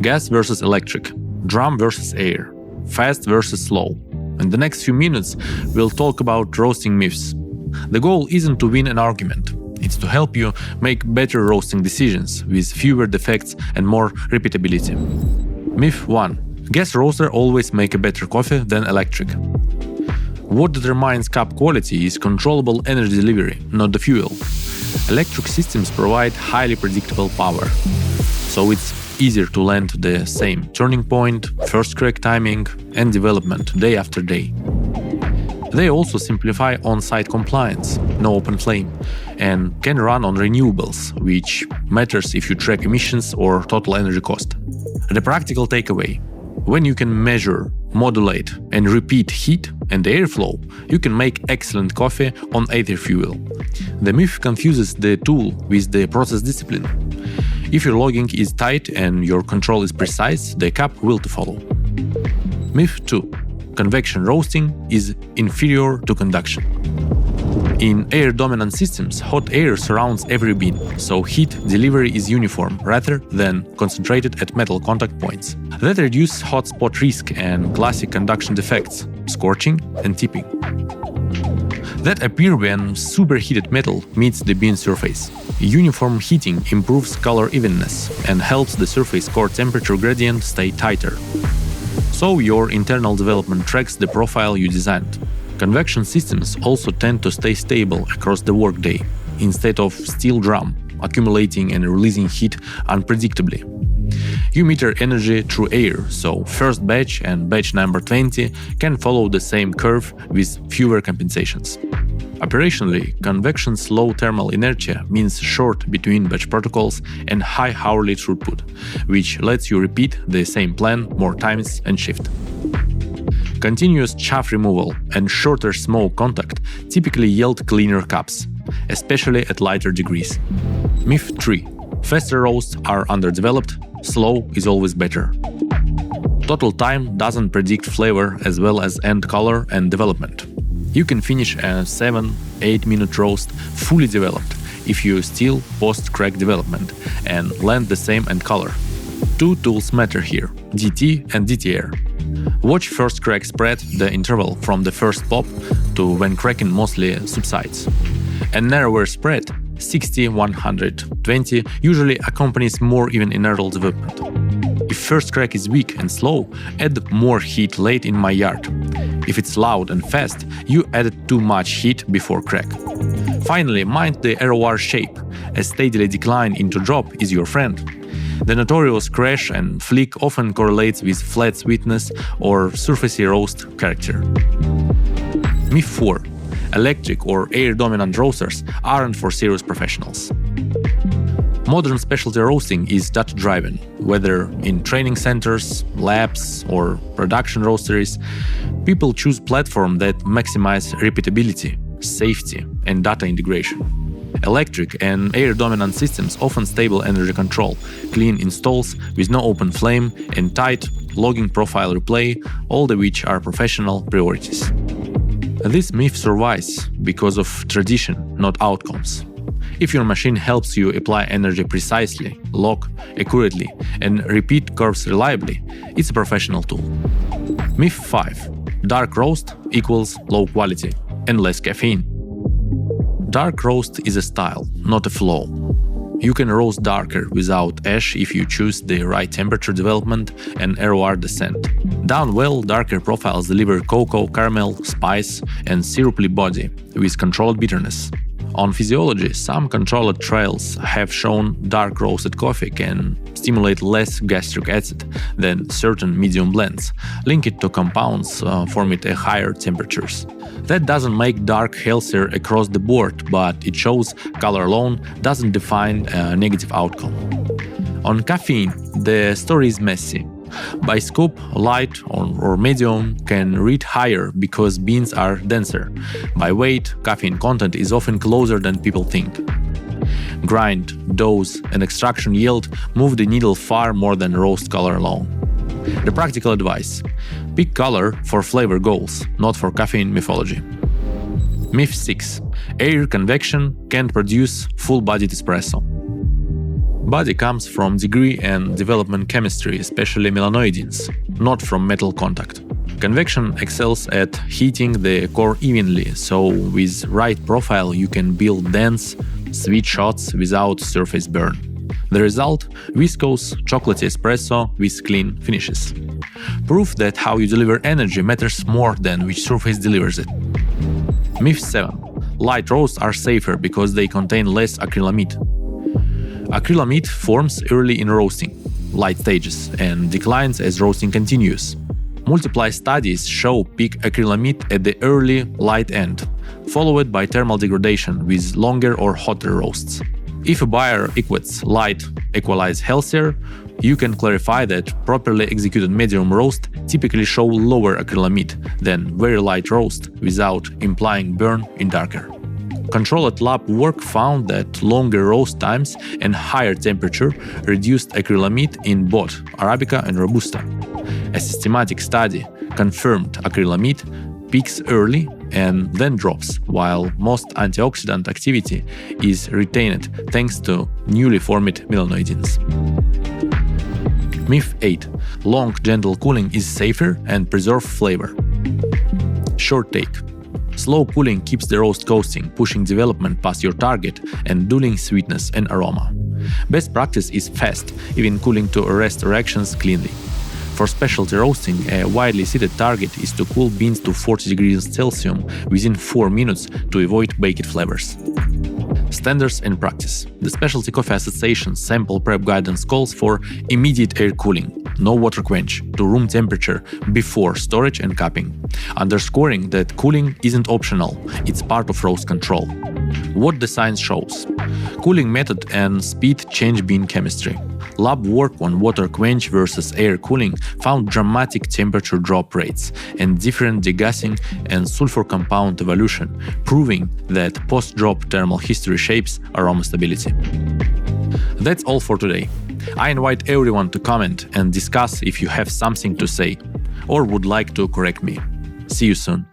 gas versus electric, drum versus air, fast versus slow. In the next few minutes, we'll talk about roasting myths. The goal isn't to win an argument, it's to help you make better roasting decisions with fewer defects and more repeatability. Myth 1. Gas roaster always make a better coffee than electric. What determines cup quality is controllable energy delivery, not the fuel. Electric systems provide highly predictable power, so it's easier to land the same turning point, first crack timing, and development day after day. They also simplify on-site compliance, no open flame, and can run on renewables, which matters if you track emissions or total energy cost. The practical takeaway: when you can measure, modulate, and repeat heat and airflow, you can make excellent coffee on either fuel. The myth confuses the tool with the process discipline. If your logging is tight and your control is precise, the cup will follow. Myth 2. Convection roasting is inferior to conduction. In air-dominant systems, hot air surrounds every bean, so heat delivery is uniform rather than concentrated at metal contact points. That reduces hot spot risk and classic conduction defects, scorching and tipping, that appear when superheated metal meets the bean surface. Uniform heating improves color evenness and helps the surface core temperature gradient stay tighter, so your internal development tracks the profile you designed. Convection systems also tend to stay stable across the workday, instead of steel drum, accumulating and releasing heat unpredictably. You meter energy through air, so first batch and batch number 20 can follow the same curve with fewer compensations. Operationally, convection's low thermal inertia means short between batch protocols and high hourly throughput, which lets you repeat the same plan more times and shift. Continuous chaff removal and shorter smoke contact typically yield cleaner cups, especially at lighter degrees. Myth 3. Faster roasts are underdeveloped, slow is always better. Total time doesn't predict flavor as well as end color and development. You can finish a 7-8 minute roast fully developed if you still post-crack development and land the same end color. Two tools matter here, DT and DTR. Watch first crack spread, the interval from the first pop to when cracking mostly subsides. A narrower spread, 60-120, usually accompanies more even inertial development. If first crack is weak and slow, add more heat late in my yard. If it's loud and fast, you added too much heat before crack. Finally, mind the ROR shape. A steadily decline into drop is your friend. The notorious crash and flick often correlates with flat sweetness or surfacey roast character. Myth 4. Electric or air-dominant roasters aren't for serious professionals. Modern specialty roasting is data-driven, whether in training centers, labs, or production roasteries. People choose platforms that maximize repeatability, safety, and data integration. Electric and air-dominant systems offer stable energy control, clean installs with no open flame, and tight logging profile replay, all of which are professional priorities. This myth survives because of tradition, not outcomes. If your machine helps you apply energy precisely, log accurately, and repeat curves reliably, it's a professional tool. Myth 5. Dark roast equals low quality and less caffeine. Dark roast is a style, not a flow. You can roast darker without ash if you choose the right temperature development and ROR descent. Done well, darker profiles deliver cocoa, caramel, spice, and syrupy body with controlled bitterness. On physiology, some controlled trials have shown dark roasted coffee can stimulate less gastric acid than certain medium blends, linked to compounds formed at higher temperatures. That doesn't make dark healthier across the board, but it shows color alone doesn't define a negative outcome. On caffeine, the story is messy. By scope, light or medium can read higher because beans are denser. By weight, caffeine content is often closer than people think. Grind, dose, and extraction yield move the needle far more than roast color alone. The practical advice: pick color for flavor goals, not for caffeine mythology. Myth 6. Air convection can't produce full-bodied espresso. Body comes from degree and development chemistry, especially melanoidins, not from metal contact. Convection excels at heating the core evenly, so with right profile you can build dense, sweet shots without surface burn. The result? Viscous, chocolatey espresso with clean finishes. Proof that how you deliver energy matters more than which surface delivers it. Myth 7. Light roasts are safer because they contain less acrylamide. Acrylamide forms early in roasting, light stages, and declines as roasting continues. Multiple studies show peak acrylamide at the early light end, followed by thermal degradation with longer or hotter roasts. If a buyer equates light equalize healthier, you can clarify that properly executed medium roast typically show lower acrylamide than very light roast without implying burn in darker. Controlled lab work found that longer roast times and higher temperature reduced acrylamide in both Arabica and Robusta. A systematic study confirmed acrylamide peaks early and then drops, while most antioxidant activity is retained thanks to newly formed melanoidins. Myth 8. Long, gentle cooling is safer and preserves flavor. Short take. Slow cooling keeps the roast coasting, pushing development past your target and dulling sweetness and aroma. Best practice is fast, even cooling to arrest reactions cleanly. For specialty roasting, a widely cited target is to cool beans to 40 degrees Celsius within 4 minutes to avoid baked flavors. Standards and practice. The Specialty Coffee Association sample prep guidance calls for immediate air cooling, no water quench, to room temperature before storage and cupping, underscoring that cooling isn't optional, it's part of roast control. What the science shows. Cooling method and speed change bean chemistry. Lab work on water quench versus air cooling found dramatic temperature drop rates and different degassing and sulfur compound evolution, proving that post-drop thermal history shapes aroma stability. That's all for today. I invite everyone to comment and discuss if you have something to say or would like to correct me. See you soon.